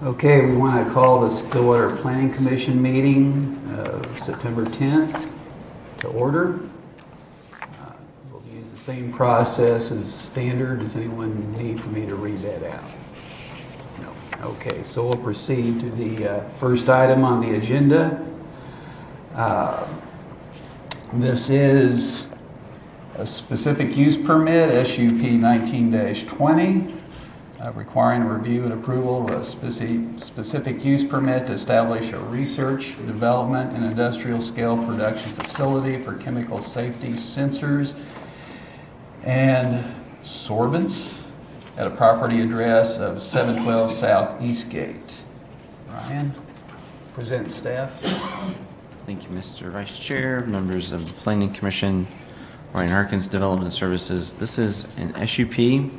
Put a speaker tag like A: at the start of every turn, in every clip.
A: Okay, we want to call the Stillwater Planning Commission meeting of September 10th to order. We'll use the same process as standard. Does anyone need for me to read that out? No. Okay, so we'll proceed to the first item on the agenda. This is a specific use permit, SUP 19-20. Requiring a review and approval of a specific use permit to establish a research, development, and industrial scale production facility for chemical safety sensors and sorbents at a property address of 712 South Eastgate. Ryan, present staff.
B: Thank you, Mr. Vice Chair, members of the Planning Commission, Ryan Harkins, Development Services. This is an SUP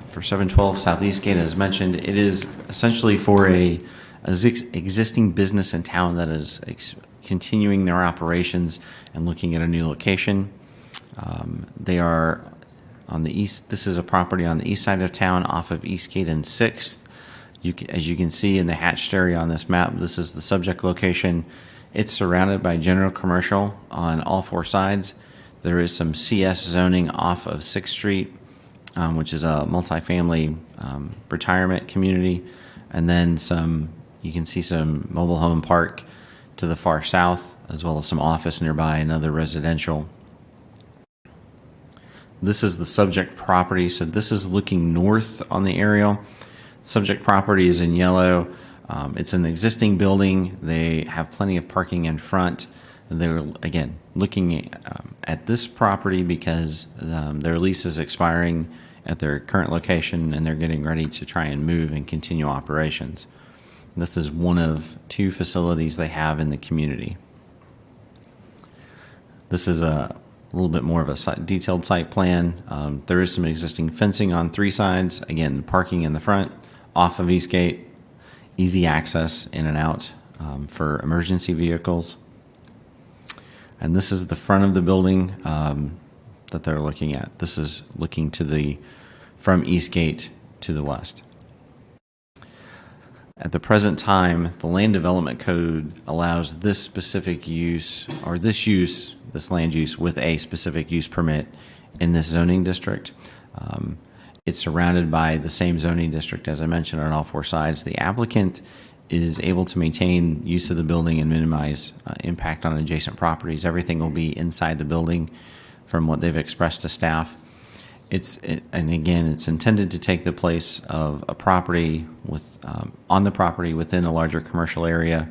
B: for 712 Southeast Gate. As mentioned, it is essentially for a existing business in town that is continuing their operations and looking at a new location. They are on the east. This is a property on the east side of town off of Eastgate and 6th. As you can see in the hatched area on this map, this is the subject location. It's surrounded by general commercial on all four sides. There is some CS zoning off of 6th Street, which is a multifamily retirement community, and then you can see some mobile home park to the far south, as well as some office nearby and other residential. This is the subject property, so this is looking north on the aerial. Subject property is in yellow. It's an existing building. They have plenty of parking in front. They're, again, looking at this property because their lease is expiring at their current location, and they're getting ready to try and move and continue operations. This is one of two facilities they have in the community. This is a little bit more of a detailed site plan. There is some existing fencing on three sides. Again, parking in the front, off of Eastgate, easy access in and out for emergency vehicles. And this is the front of the building that they're looking at. This is looking from Eastgate to the west. At the present time, the Land Development Code allows this specific use, or this land use with a specific use permit in this zoning district. It's surrounded by the same zoning district, as I mentioned, on all four sides. The applicant is able to maintain use of the building and minimize impact on adjacent properties. Everything will be inside the building from what they've expressed to staff. And again, it's intended to take the place of a property on the property within a larger commercial area,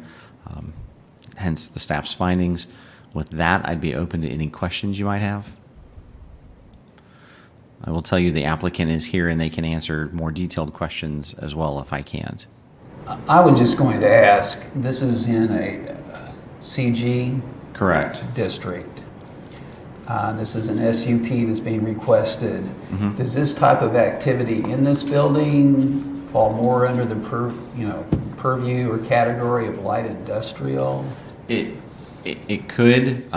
B: hence the staff's findings. With that, I'd be open to any questions you might have. I will tell you the applicant is here and they can answer more detailed questions as well if I can't.
A: I was just going to ask, this is in a CG
B: Correct.
A: district. This is an SUP that's being requested.
B: Mm-hmm.
A: Does this type of activity in this building fall more under the purview or category of light industrial?
B: It could.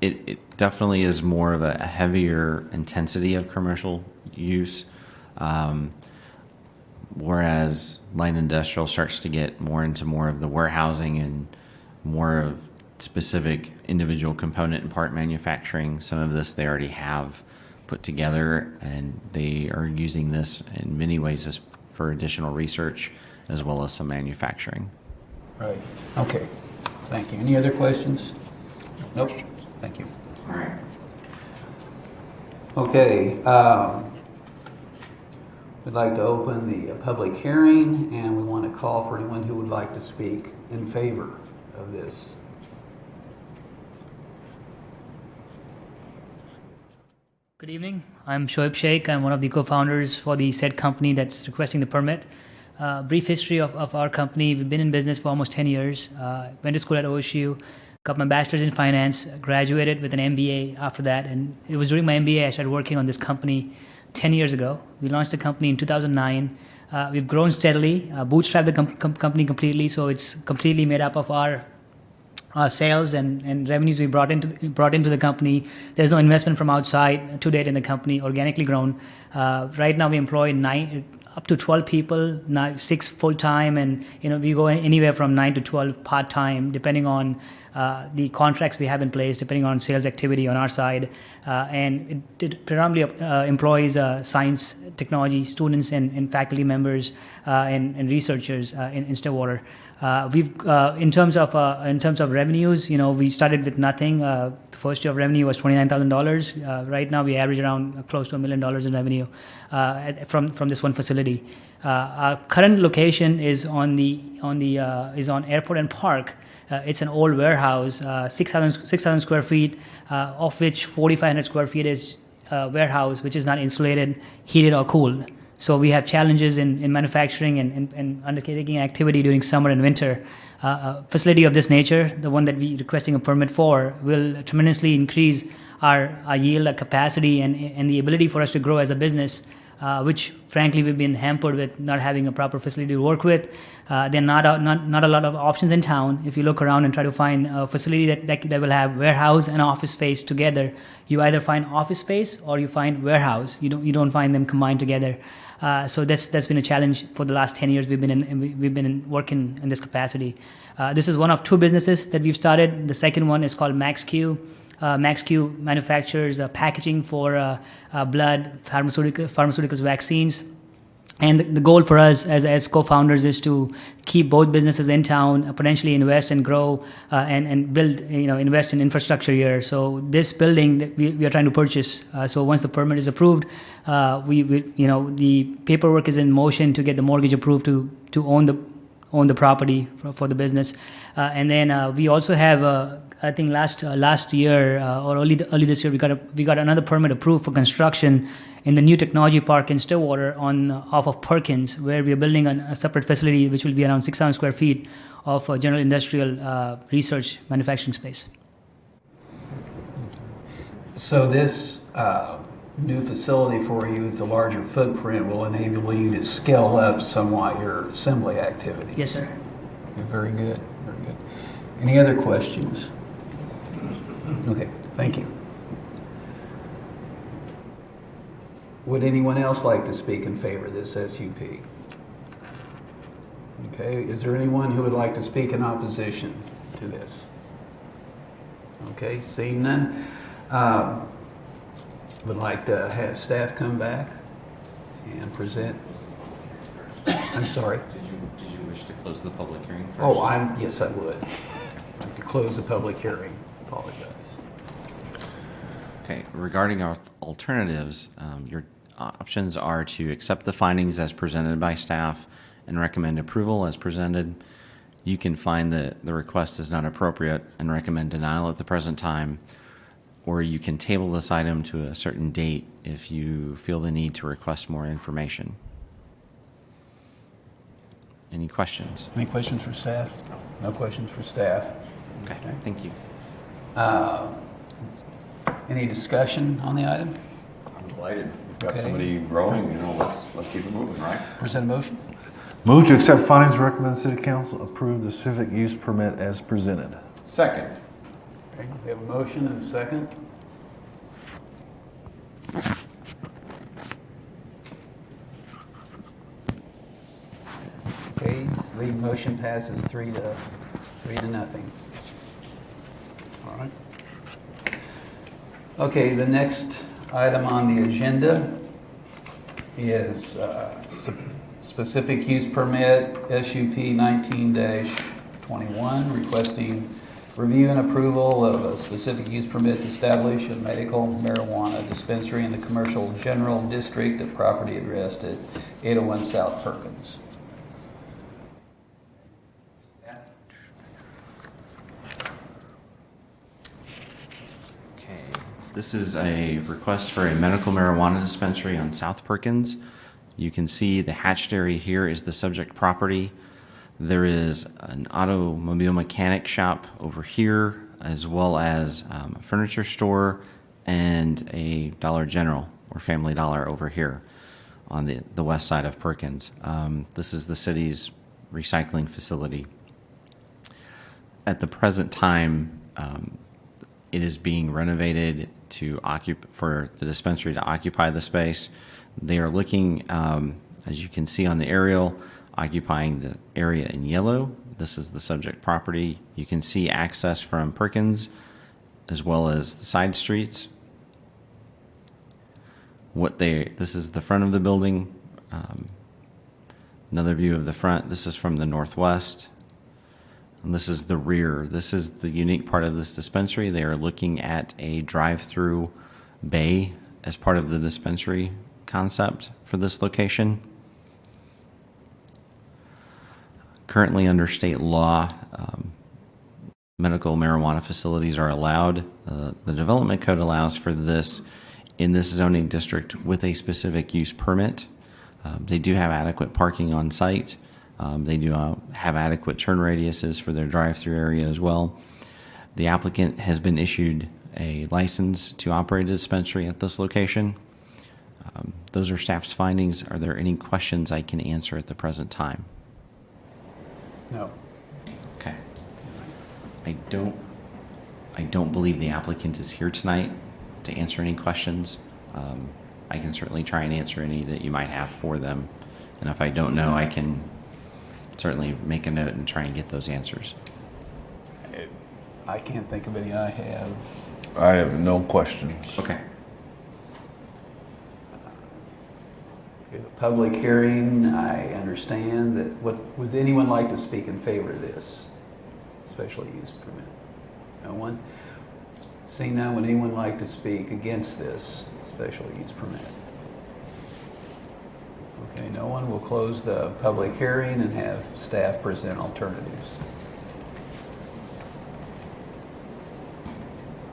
B: It definitely is more of a heavier intensity of commercial use, whereas light industrial starts to get more into more of the warehousing and more of specific individual component and part manufacturing. Some of this they already have put together, and they are using this in many ways for additional research as well as some manufacturing.
A: Right. Okay. Thank you. Any other questions? Nope. Thank you.
B: All right.
A: Okay. We'd like to open the public hearing, and we want to call for anyone who would like to speak in favor of this.
C: Good evening. I'm Shoaib Sheikh. I'm one of the co-founders for the said company that's requesting the permit. Brief history of our company. We've been in business for almost 10 years. Went to school at OSU, got my bachelor's in finance, graduated with an MBA after that, and it was during my MBA I started working on this company 10 years ago. We launched the company in 2009. We've grown steadily, bootstrapped the company completely, so it's completely made up of our sales and revenues we brought into the company. There's no investment from outside to date in the company, organically grown. Right now we employ up to 12 people, 6 full-time, and we go anywhere from 9 to 12 part-time, depending on the contracts we have in place, depending on sales activity on our side. And it predominantly employs science, technology students and faculty members and researchers in Stillwater. In terms of revenues, we started with nothing. The first year of revenue was $29,000. Right now, we average around close to $1 million in revenue from this one facility. Our current location is on Airport and Park. It's an old warehouse, 6,000 square feet, of which 4,500 square feet is warehouse, which is not insulated, heated, or cooled. So we have challenges in manufacturing and undertaking activity during summer and winter. A facility of this nature, the one that we're requesting a permit for, will tremendously increase our yield, our capacity, and the ability for us to grow as a business, which frankly we've been hampered with not having a proper facility to work with. There are not a lot of options in town. If you look around and try to find a facility that will have warehouse and office space together, you either find office space or you find warehouse. You don't find them combined together. So that's been a challenge for the last 10 years. We've been working in this capacity. This is one of 2 businesses that we've started. The second one is called MaxQ. MaxQ manufactures packaging for blood, pharmaceuticals, vaccines. And the goal for us as co-founders is to keep both businesses in town, potentially invest and grow and build, invest in infrastructure here. So this building that we are trying to purchase. So once the permit is approved, the paperwork is in motion to get the mortgage approved to own the property for the business. And then we also have. I think last year or early this year, we got another permit approved for construction in the new technology park in Stillwater off of Perkins, where we are building a separate facility which will be around 6,000 square feet of general industrial research manufacturing space.
A: So this new facility for you with the larger footprint will enable you to scale up somewhat your assembly activities.
C: Yes, sir.
A: Okay, very good, very good. Any other questions? Okay, thank you. Would anyone else like to speak in favor of this SUP? Okay, is there anyone who would like to speak in opposition to this? Okay, seeing none. Would like to have staff come back and present. I'm sorry.
B: Did you wish to close the public hearing first?
A: Oh, yes, I would. I'd like to close the public hearing. Apologize.
B: Okay, regarding our alternatives, your options are to accept the findings as presented by staff and recommend approval as presented. You can find that the request is not appropriate and recommend denial at the present time, or you can table this item to a certain date if you feel the need to request more information. Any questions?
A: Any questions for staff? No questions for staff.
B: Okay, thank you.
A: Any discussion on the item?
D: I'm delighted. We've got
A: Okay.
D: somebody growing, let's keep it moving, right?
A: Present a motion?
E: Move to accept findings, recommend the City Council approve the specific use permit as presented.
D: Second.
A: Okay, we have a motion and a second. Okay, the motion passes 3 to nothing. All right. Okay, the next item on the agenda is specific use permit, SUP 19-21, requesting review and approval of a specific use permit to establish a medical marijuana dispensary in the commercial general district at property addressed at 801 South Perkins.
B: Okay, this is a request for a medical marijuana dispensary on South Perkins. You can see the hatched area here is the subject property. There is an automobile mechanic shop over here, as well as a furniture store and a Dollar General or Family Dollar over here on the west side of Perkins. This is the city's recycling facility. At the present time, it is being renovated for the dispensary to occupy the space. They are looking As you can see on the aerial, occupying the area in yellow, this is the subject property. You can see access from Perkins as well as the side streets. This is the front of the building. Another view of the front. This is from the northwest. And this is the rear. This is the unique part of this dispensary. They are looking at a drive-through bay as part of the dispensary concept for this location. Currently, under state law, medical marijuana facilities are allowed. The development code allows for this in this zoning district with a specific use permit. They do have adequate parking on site. They do have adequate turn radiuses for their drive-through area as well. The applicant has been issued a license to operate a dispensary at this location. Those are staff's findings. Are there any questions I can answer at the present time?
A: No.
B: Okay. I don't believe the applicant is here tonight to answer any questions. I can certainly try and answer any that you might have for them. And if I don't know, I can certainly make a note and try and get those answers.
A: I can't think of any I have.
E: I have no questions.
B: Okay.
A: Okay, the public hearing, I understand that, would anyone like to speak in favor of this special use permit? No one? Seeing none, would anyone like to speak against this special use permit? Okay, no one. Will close the public hearing and have staff present alternatives.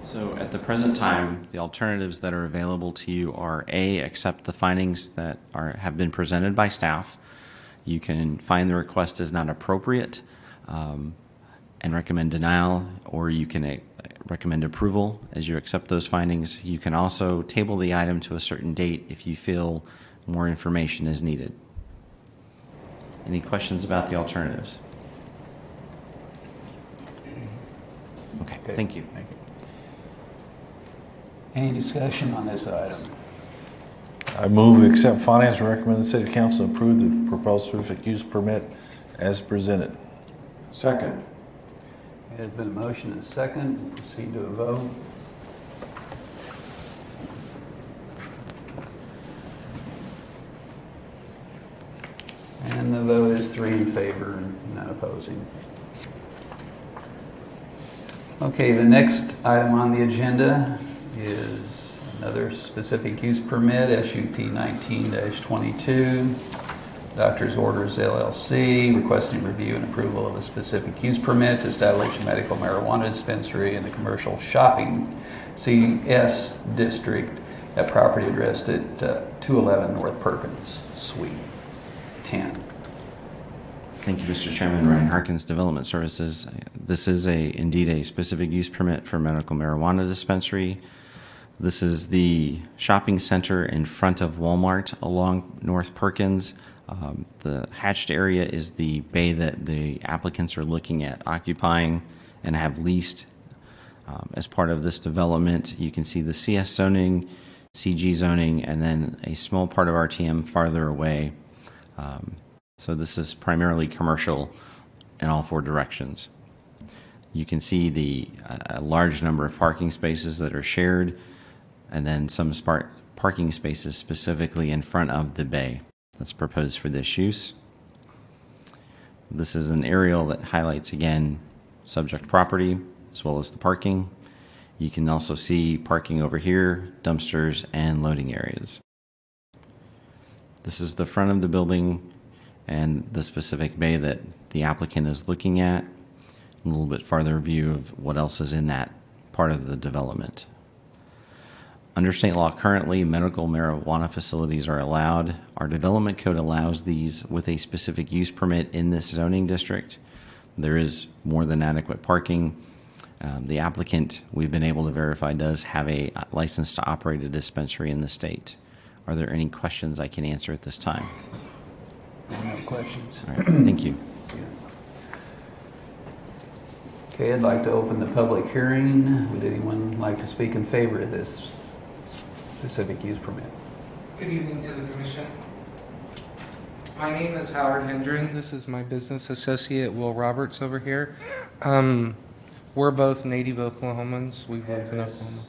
B: So at the present time, the alternatives that are available to you are A, accept the findings that have been presented by staff. You can find the request is not appropriate and recommend denial, or you can recommend approval as you accept those findings. You can also table the item to a certain date if you feel more information is needed. Any questions about the alternatives? Okay, thank you.
A: Thank you. Any discussion on this item?
E: I move we accept findings and recommend the city council approve the proposed specific use permit as presented.
D: Second.
A: There's been a motion and a second. We'll proceed to a vote. And the vote is 3 in favor and none opposing. Okay, the next item on the agenda is another specific use permit, SUP 19-22. Doctor's Orders LLC, requesting review and approval of a specific use permit to establish a medical marijuana dispensary in the commercial shopping CS district at property addressed at 211 North Perkins, Suite 10.
B: Thank you, Mr. Chairman. Ryan Harkins, Development Services. This is indeed a specific use permit for medical marijuana dispensary. This is the shopping center in front of Walmart along North Perkins. The hatched area is the bay that the applicants are looking at occupying and have leased as part of this development. You can see the CS zoning, CG zoning, and then a small part of RTM farther away. So this is primarily commercial in all 4 directions. You can see a large number of parking spaces that are shared, and then some parking spaces specifically in front of the bay that's proposed for this use. This is an aerial that highlights, again, subject property as well as the parking. You can also see parking over here, dumpsters, and loading areas. This is the front of the building and the specific bay that the applicant is looking at. A little bit farther view of what else is in that part of the development. Under state law, currently, medical marijuana facilities are allowed. Our development code allows these with a specific use permit in this zoning district. There is more than adequate parking. The applicant, we've been able to verify, does have a license to operate a dispensary in the state. Are there any questions I can answer at this time?
A: No questions.
B: All right, thank you.
A: Okay, I'd like to open the public hearing. Would anyone like to speak in favor of this specific use permit?
F: Good evening to the commission. My name is Howard Hendren. This is my business associate, Will Roberts, over here. We're both native Oklahomans. We've lived in Oklahoma.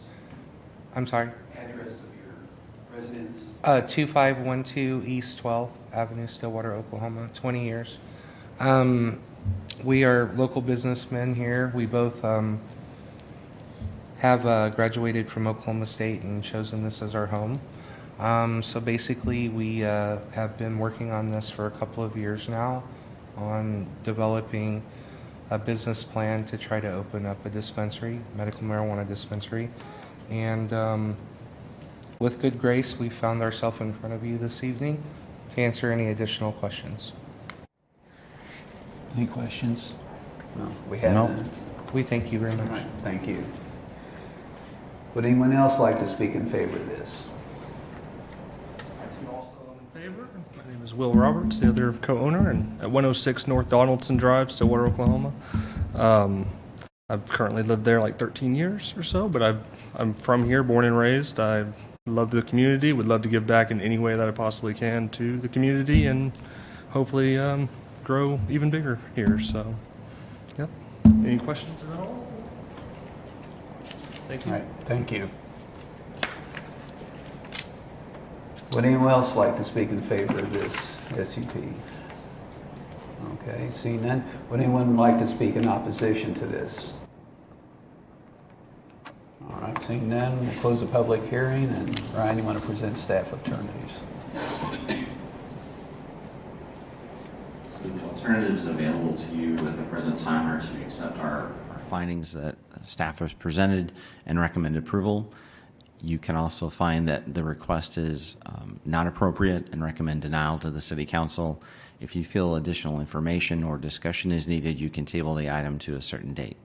F: I'm sorry?
A: Address of your residence?
F: 2512 East 12th Avenue, Stillwater, Oklahoma, 20 years. We are local businessmen here. We both have graduated from Oklahoma State and chosen this as our home. So basically, we have been working on this for a couple of years now on developing a business plan to try to open up a dispensary, medical marijuana dispensary. And with good grace, we found ourselves in front of you this evening to answer any additional questions.
A: Any questions? No, we have
E: No.
A: none.
F: We thank you very
A: All
F: much.
A: right, thank you. Would anyone else like to speak in favor of this?
G: I'm also in favor. My name is Will Roberts, the other co-owner, and at 106 North Donaldson Drive, Stillwater, Oklahoma. I've currently lived there like 13 years or so, but I'm from here, born and raised. I love the community, would love to give back in any way that I possibly can to the community, and hopefully grow even bigger here. So, yep. Any questions at all? Thank
A: All
G: you.
A: right, thank you. Would anyone else like to speak in favor of this SUP? Okay, seeing none. Would anyone like to speak in opposition to this? All right, seeing none, we'll close the public hearing. And Ryan, you want to present staff alternatives?
B: So the alternatives available to you at the present time are to accept our findings that staff has presented and recommend approval. You can also find that the request is not appropriate and recommend denial to the City Council. If you feel additional information or discussion is needed, you can table the item to a certain date.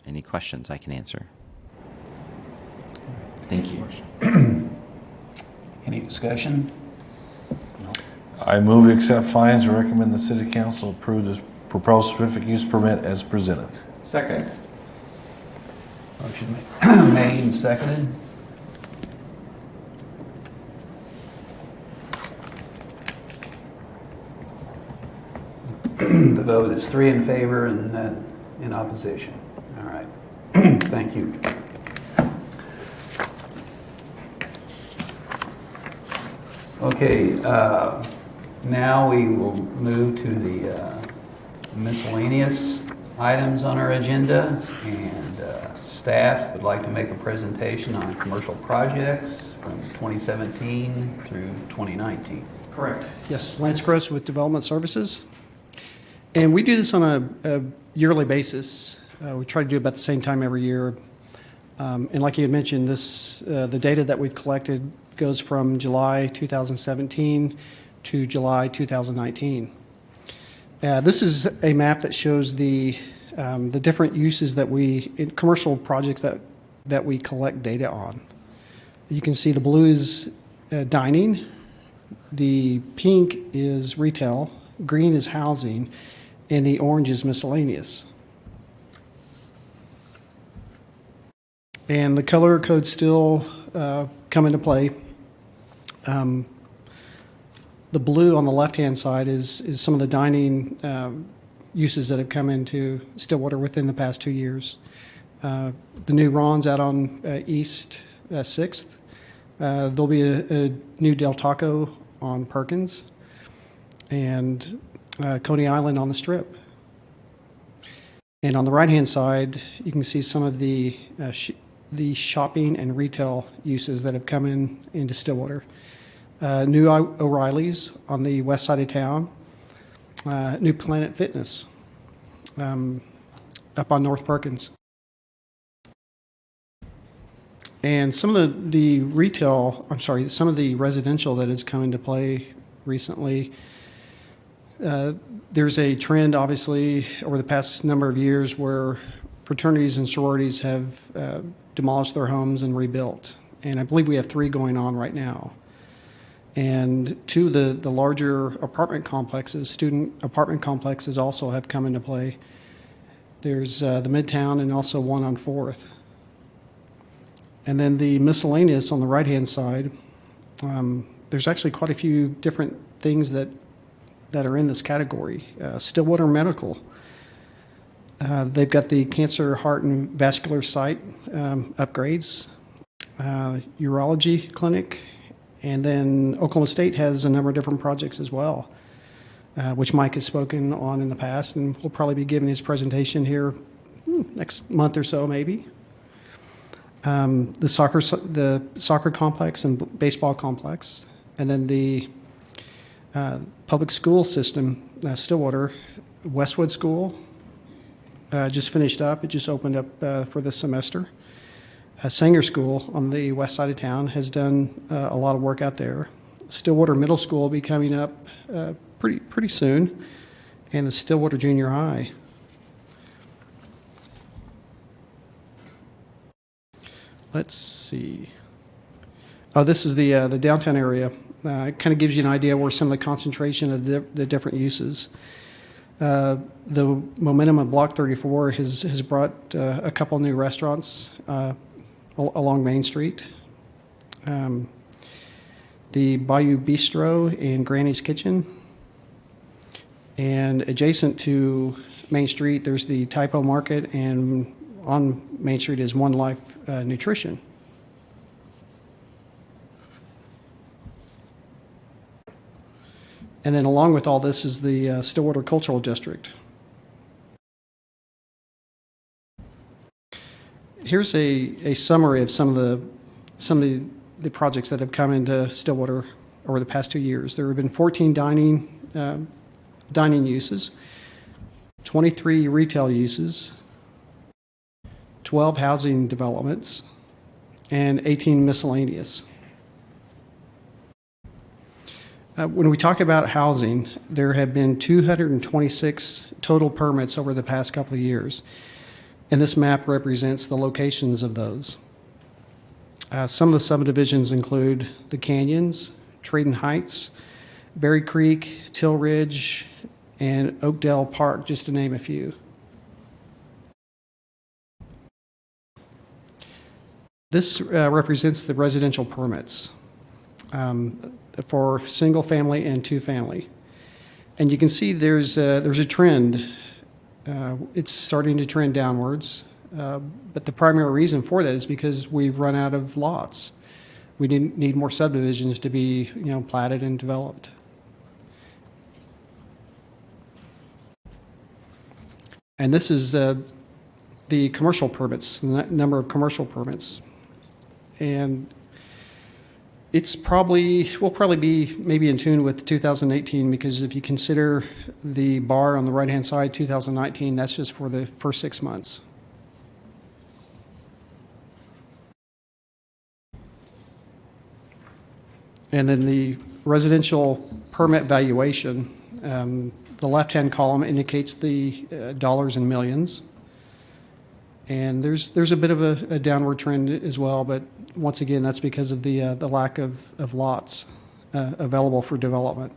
B: Any questions I can answer? Thank you.
A: Any discussion?
E: I move to accept findings and recommend the City Council approve this proposed specific use permit as presented.
D: Second.
A: Motion made and seconded. The vote is 3 in favor and none in opposition. All right. Thank you. Okay, now we will move to the miscellaneous items on our agenda, and staff would like to make a presentation on commercial projects from 2017 through 2019.
H: Correct. Yes, Lance Gross with Development Services. And we do this on a yearly basis. We try to do it about the same time every year. And like you had mentioned, the data that we've collected goes from July 2017 to July 2019. This is a map that shows the different uses that in commercial projects that we collect data on. You can see the blue is dining, the pink is retail, green is housing, and the orange is miscellaneous. And the color codes still come into play. The blue on the left-hand side is some of the dining uses that have come into Stillwater within the past 2 years. The new Ron's out on East 6th. There'll be a new Del Taco on Perkins, and Coney Island on the Strip. And on the right-hand side, you can see some of the shopping and retail uses that have come into Stillwater. New O'Reilly's on the west side of town. New Planet Fitness up on North Perkins. And some of the residential that has come into play recently. There's a trend, obviously, over the past number of years where fraternities and sororities have demolished their homes and rebuilt. And I believe we have 3 going on right now. And 2 of the larger apartment complexes, student apartment complexes, also have come into play. There's the Midtown and also one on 4th. And then the miscellaneous on the right-hand side, there's actually quite a few different things that that are in this category. Stillwater Medical. They've got the cancer, heart, and vascular site upgrades, urology clinic, and then Oklahoma State has a number of different projects as well, which Mike has spoken on in the past, and will probably be giving his presentation here next month or so, maybe. The soccer complex and baseball complex, and then the public school system, Stillwater, Westwood School, just finished up. It just opened up for this semester. Sanger School on the west side of town has done a lot of work out there. Stillwater Middle School will be coming up pretty soon, and the Stillwater Junior High. Let's see. Oh, this is the downtown area. It kind of gives you an idea where some of the concentration of the different uses. The momentum of Block 34 has brought a couple new restaurants along Main Street. The Bayou Bistro and Granny's Kitchen. And adjacent to Main Street, there's the Typo Market, and on Main Street is One Life Nutrition. And then along with all this is the Stillwater Cultural District. Here's a summary of some of the projects that have come into Stillwater over the past 2 years. There have been 14 dining uses, 23 retail uses, 12 housing developments, and 18 miscellaneous. When we talk about housing, there have been 226 total permits over the past couple of years, and this map represents the locations of those. Some of the subdivisions include the Canyons, Tradin Heights, Berry Creek, Till Ridge, and Oakdale Park, just to name a few. This represents the residential permits for single family and two family. And you can see there's a trend. It's starting to trend downwards, but the primary reason for that is because we've run out of lots. We need more subdivisions to be, platted and developed. And this is the commercial permits, the number of commercial permits. And we'll probably be maybe in tune with 2018, because if you consider the bar on the right-hand side, 2019, that's just for the first 6 months. And then the residential permit valuation, the left-hand column indicates the dollars and millions. And there's a bit of a downward trend as well, but once again, that's because of the lack of lots available for development.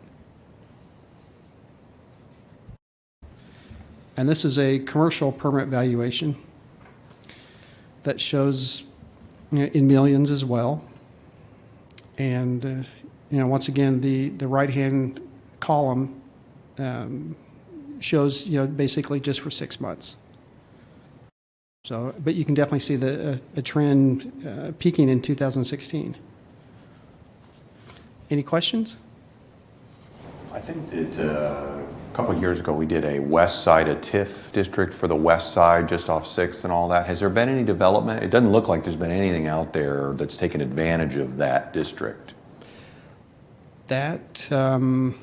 H: And this is a commercial permit valuation that shows in millions as well. And once again, the right-hand column shows basically just for 6 months. So, but you can definitely see a trend peaking in 2016. Any questions?
D: I think that a couple of years ago we did a west side, a TIF district for the west side, just off 6th and all that. Has there been any development? It doesn't look like there's been anything out there that's taken advantage of that district.
H: That, I'm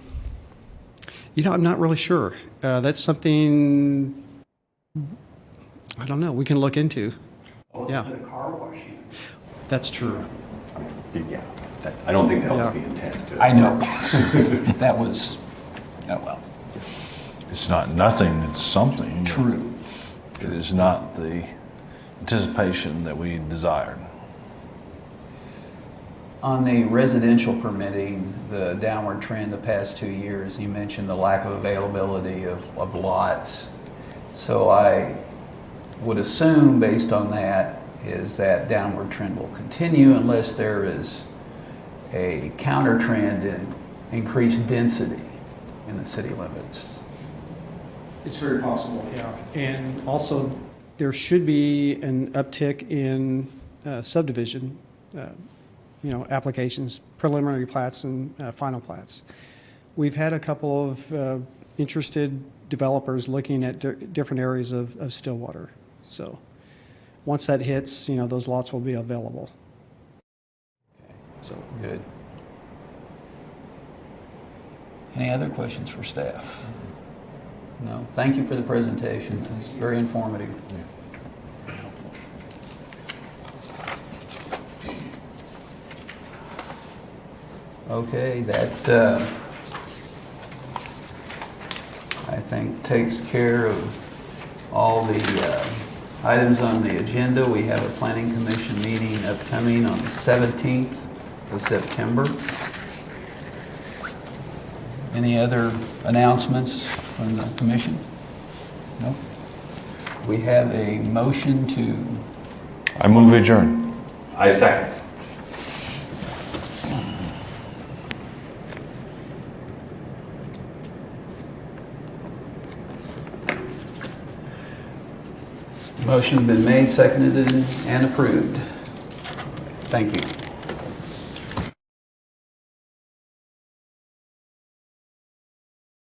H: not really sure. That's something, I don't know, we can look into. Yeah. That's true.
D: Yeah, I don't think that was the intent.
A: I know. That was, oh well.
E: It's not nothing, it's something.
A: True.
E: It is not the anticipation that we desired.
A: On the residential permitting, the downward trend the past 2 years, you mentioned the lack of availability of lots. So I would assume, based on that, is that downward trend will continue unless there is a counter trend in increased density. in the city limits.
H: It's very possible, yeah. And also, there should be an uptick in subdivision, applications, preliminary plats and final plats. We've had a couple of interested developers looking at different areas of Stillwater. So once that hits, those lots will be available.
A: So, good. Any other questions for staff? No? Thank you for the presentation. It's very informative. Okay, that I think takes care of all the items on the agenda. We have a planning commission meeting upcoming on the 17th of September. Any other announcements from the commission? No? We have a motion to,
E: I move we adjourn.
D: I second.
A: motion been made, seconded, and approved. Thank you.